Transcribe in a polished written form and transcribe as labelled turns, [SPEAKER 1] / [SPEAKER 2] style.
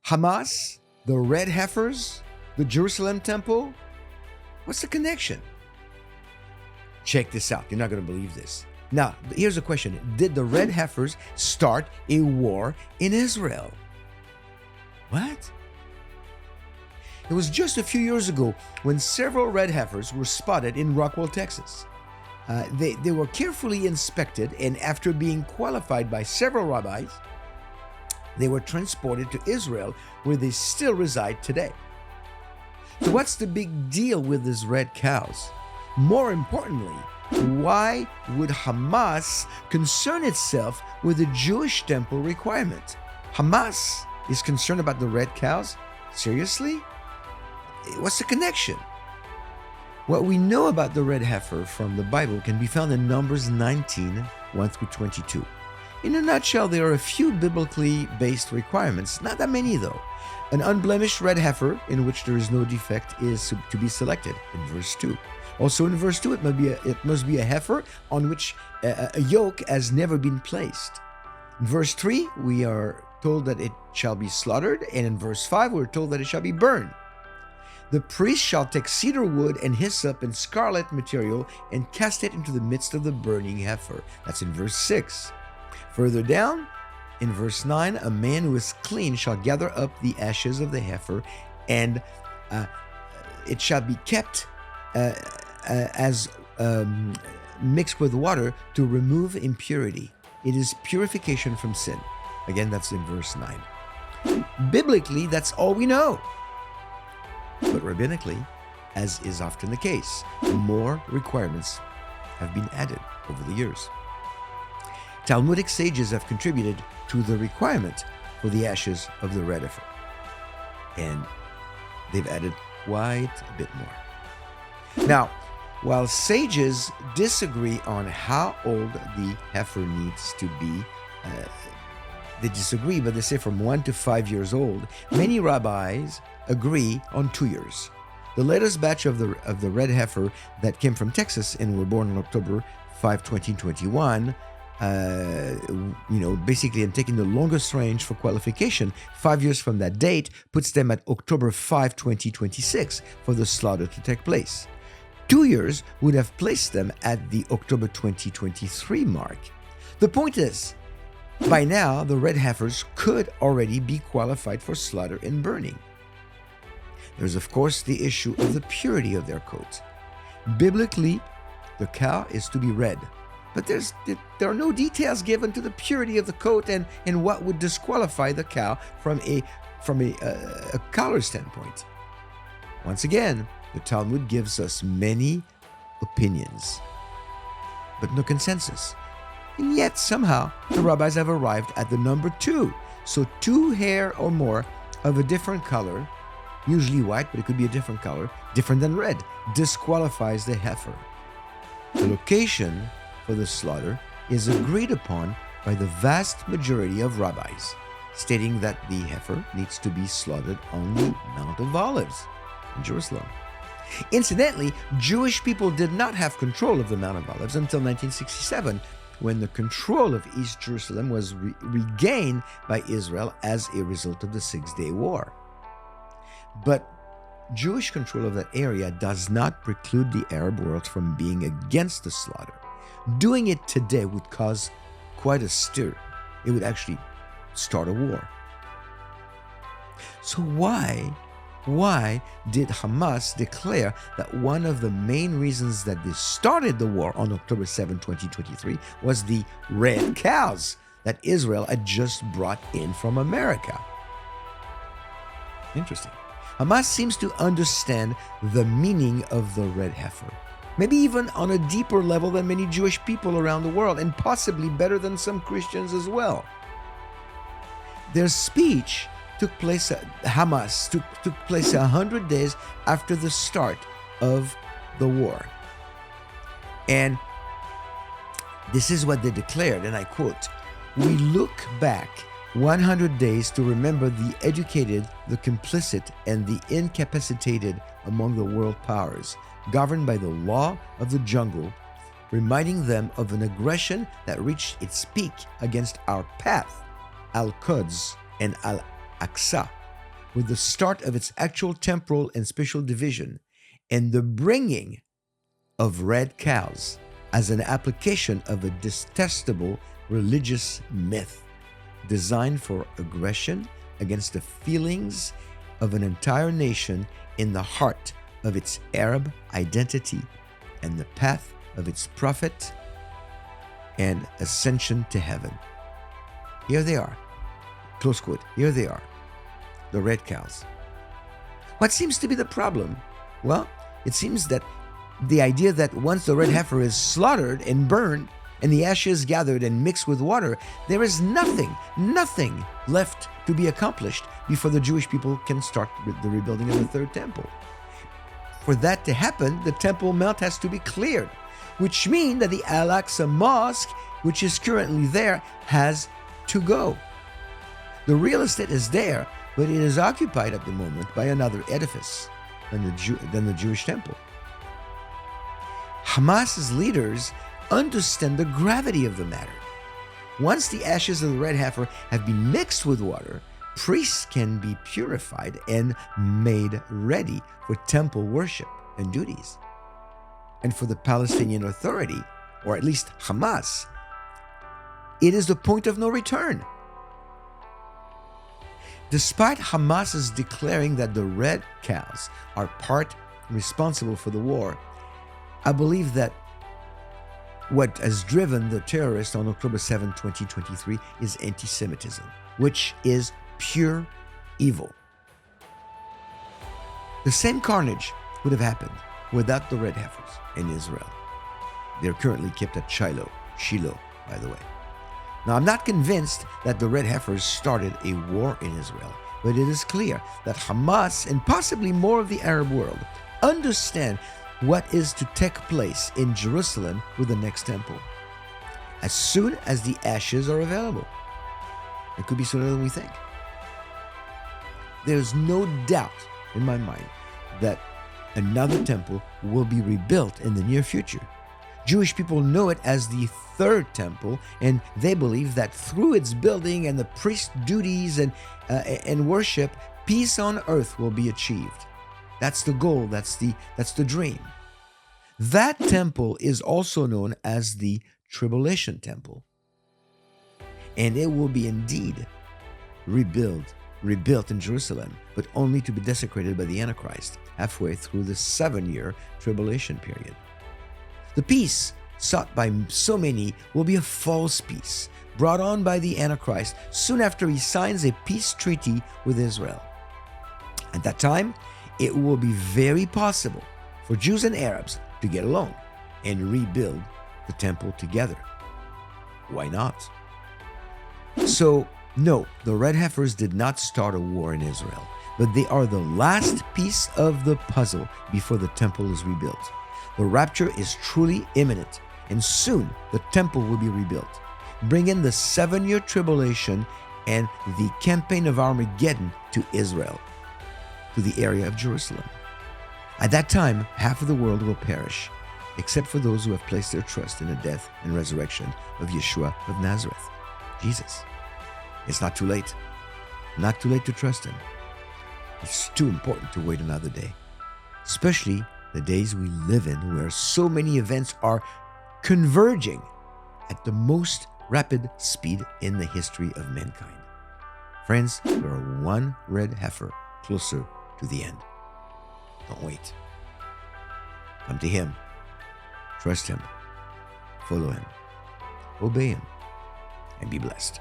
[SPEAKER 1] Hamas, the red heifers, the Jerusalem temple. What's the connection? Check this out. You're not going to believe this. Now, here's a question. Did the red heifers start a war in Israel? What? It was just a few years ago when several red heifers were spotted in Rockwell, Texas. They were carefully inspected, and after being qualified by several rabbis, they were transported to Israel, where they still reside today. So what's the big deal with these red cows? More importantly, why would Hamas concern itself with the Jewish temple requirement? Hamas is concerned about the red cows? Seriously? What's the connection? What we know about the red heifer from the Bible can be found in Numbers 19, 1 through 22. In a nutshell, there are a few biblically based requirements, not that many though. An unblemished red heifer in which there is no defect is to be selected in verse 2. Also in verse 2, it must be a heifer on which a yoke has never been placed. In verse 3, we are told that it shall be slaughtered, and in verse 5, we're told that it shall be burned. The priest shall take cedar wood and hyssop and scarlet material and cast it into the midst of the burning heifer. That's in verse 6. Further down, in verse 9, a man who is clean shall gather up the ashes of the heifer, and it shall be kept as mixed with water to remove impurity. It is purification from sin. Again, that's in verse 9. Biblically, that's all we know. But rabbinically, as is often the case, more requirements have been added over the years. Talmudic sages have contributed to the requirement for the ashes of the red heifer, and they've added quite a bit more. Now, while sages disagree on how old the heifer needs to be, they disagree, but they say from 1 to 5 years old. Many rabbis agree on 2 years. The latest batch of the red heifer that came from Texas and were born on October 5, 2021, basically I'm taking the longest range for qualification. 5 years from that date puts them at October 5, 2026 for the slaughter to take place. 2 years would have placed them at the October 2023 mark. The point is, by now, the red heifers could already be qualified for slaughter and burning. There's, of course, the issue of the purity of their coat. Biblically, the cow is to be red, but there are no details given to the purity of the coat and what would disqualify the cow from a color standpoint. Once again, the Talmud gives us many opinions, but no consensus. And yet, somehow, the rabbis have arrived at the number 2. So 2 hair or more of a different color, usually white, but it could be a different color, different than red, disqualifies the heifer. The location for the slaughter is agreed upon by the vast majority of rabbis, stating that the heifer needs to be slaughtered on the Mount of Olives in Jerusalem. Incidentally, Jewish people did not have control of the Mount of Olives until 1967, when the control of East Jerusalem was regained by Israel as a result of the Six-Day War. But Jewish control of that area does not preclude the Arab world from being against the slaughter. Doing it today would cause quite a stir. It would actually start a war. So why did Hamas declare that one of the main reasons that they started the war on October 7, 2023 was the red cows that Israel had just brought in from America? Interesting. Hamas seems to understand the meaning of the red heifer, maybe even on a deeper level than many Jewish people around the world, and possibly better than some Christians as well. Their speech took place 100 days after the start of the war. And this is what they declared, and I quote, "We look back 100 days to remember the educated, the complicit, and the incapacitated among the world powers, governed by the law of the jungle, reminding them of an aggression that reached its peak against our path, Al-Quds and Al-Aqsa, with the start of its actual temporal and spatial division and the bringing of red cows as an application of a detestable religious myth designed for aggression against the feelings of an entire nation in the heart of its Arab identity and the path of its prophet and ascension to heaven. Here they are. Close quote. Here they are. The red cows. What seems to be the problem? Well, it seems that the idea that once the red heifer is slaughtered and burned and the ashes gathered and mixed with water, there is nothing left to be accomplished before the Jewish people can start the rebuilding of the third temple. For that to happen, the Temple Mount has to be cleared, which means that the Al-Aqsa Mosque, which is currently there, has to go. The real estate is there, but it is occupied at the moment by another edifice than the Jewish temple. Hamas's leaders understand the gravity of the matter. Once the ashes of the red heifer have been mixed with water, priests can be purified and made ready for temple worship and duties. And for the Palestinian Authority, or at least Hamas, it is the point of no return. Despite Hamas's declaring that the red cows are part responsible for the war, I believe that what has driven the terrorists on October 7, 2023 is antisemitism, which is pure evil. The same carnage would have happened without the red heifers in Israel. They're currently kept at Shiloh, by the way. Now, I'm not convinced that the red heifers started a war in Israel, but it is clear that Hamas and possibly more of the Arab world understand what is to take place in Jerusalem with the next temple as soon as the ashes are available. It could be sooner than we think. There's no doubt in my mind that another temple will be rebuilt in the near future. Jewish people know it as the third temple, and they believe that through its building and the priest duties and worship, peace on earth will be achieved. That's the goal, that's the dream. That temple is also known as the Tribulation Temple. And it will be indeed rebuilt in Jerusalem, but only to be desecrated by the Antichrist halfway through the 7-year tribulation period. The peace sought by so many will be a false peace brought on by the Antichrist soon after he signs a peace treaty with Israel. At that time, it will be very possible for Jews and Arabs to get along and rebuild the temple together. Why not? So, no, the red heifers did not start a war in Israel, but they are the last piece of the puzzle before the temple is rebuilt. The rapture is truly imminent, and soon the temple will be rebuilt, bringing the 7-year tribulation and the campaign of Armageddon to Israel, to the area of Jerusalem. At that time, half of the world will perish, except for those who have placed their trust in the death and resurrection of Yeshua of Nazareth, Jesus. It's not too late. Not too late to trust him. It's too important to wait another day, especially the days we live in where so many events are converging at the most rapid speed in the history of mankind. Friends, we are one red heifer closer to the end. Don't wait. Come to him. Trust him. Follow him. Obey him. And be blessed.